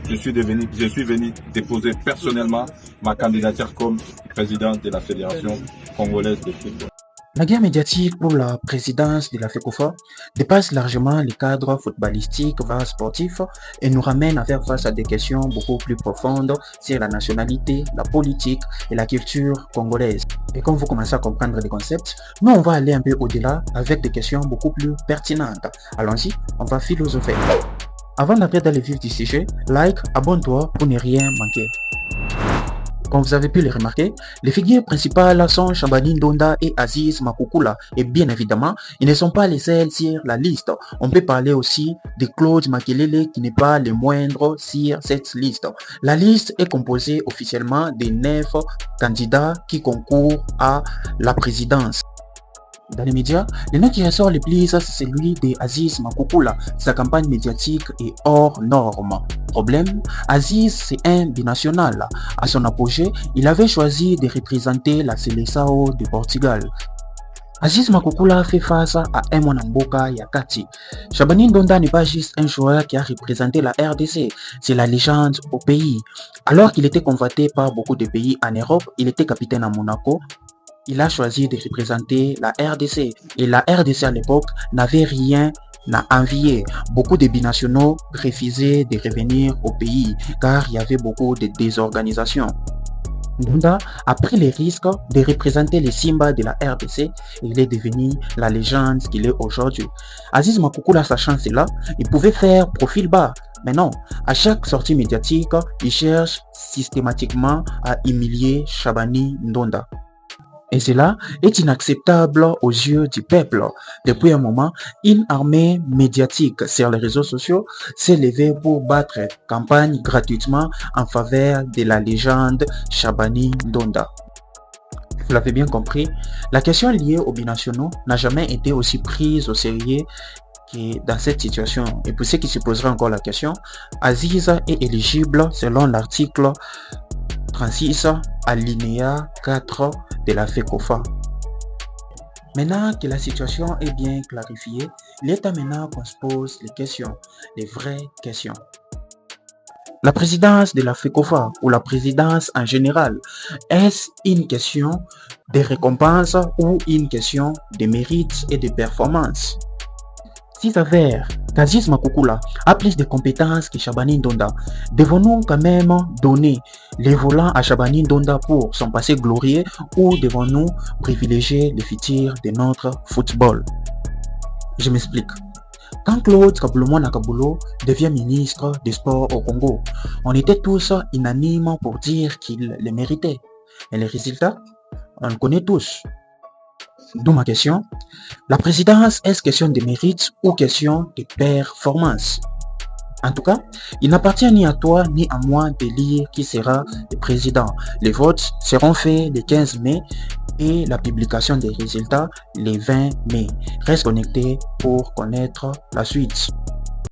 je suis venu déposer personnellement ma candidature comme président de la Fédération congolaise de football. La guerre médiatique pour la présidence de la FECOFA dépasse largement les cadres footballistiques, voire sportifs, et nous ramène à faire face à des questions beaucoup plus profondes sur la nationalité, la politique et la culture congolaise. Et comme vous commencez à comprendre les concepts, nous on va aller un peu au-delà avec des questions beaucoup plus pertinentes. Allons-y, on va philosopher. Avant d'entrer dans le vif du sujet, like, abonne-toi pour ne rien manquer. Comme vous avez pu le remarquer, les figures principales sont Chabani Ndonda et Aziz Makoukoula. Et bien évidemment, ils ne sont pas les seuls sur la liste. On peut parler aussi de Claude Makelele qui n'est pas le moindre sur cette liste. La liste est composée officiellement de 9 candidats qui concourent à la présidence. Dans les médias, le nom qui ressort le plus, c'est celui d'Aziz Makoukoula. Sa campagne médiatique est hors norme. Problème, Aziz, c'est un binational. À son apogée, il avait choisi de représenter la Seleção de Portugal. Aziz Makoukoula fait face à un Mwanamboka Yakati. Chabani Ndonda n'est pas juste un joueur qui a représenté la RDC, c'est la légende au pays. Alors qu'il était convoité par beaucoup de pays en Europe, il était capitaine à Monaco. Il a choisi de représenter la RDC et la RDC à l'époque n'avait rien à envier. Beaucoup de binationaux refusaient de revenir au pays car il y avait beaucoup de désorganisation. Ndonda a pris le risque de représenter les Simba de la RDC et il est devenu la légende qu'il est aujourd'hui. Aziz Makoukoula, sachant cela, il pouvait faire profil bas. Mais non, à chaque sortie médiatique, il cherche systématiquement à humilier Chabani Ndonda. Et cela est inacceptable aux yeux du peuple. Depuis un moment, une armée médiatique sur les réseaux sociaux s'est levée pour battre campagne gratuitement en faveur de la légende Chabani Ndonda. Vous l'avez bien compris, la question liée aux binationaux n'a jamais été aussi prise au sérieux que dans cette situation. Et pour ceux qui se poseraient encore la question, Aziz est éligible selon l'article 36 alinéa 4 de la FECOFA. Maintenant que la situation est bien clarifiée, il est maintenant qu'on se pose les questions, les vraies questions. La présidence de la FECOFA ou la présidence en général, est-ce une question de récompense ou une question de mérite et de performance? S'il s'avère qu'Aziz Makoukoula a plus de compétences que Chabani Ndonda, devons-nous quand même donner les volants à Chabani Ndonda pour son passé glorieux ou devons-nous privilégier le futur de notre football? Je m'explique. Quand Claude Kaboulo Nakabulo devient ministre des Sports au Congo, on était tous unanimes pour dire qu'il le méritait. Et les résultats, on le connaît tous. D'où ma question, la présidence est-ce question de mérite ou question de performance? En tout cas, il n'appartient ni à toi ni à moi de lire qui sera le président. Les votes seront faits le 15 mai et la publication des résultats le 20 mai. Reste connecté pour connaître la suite.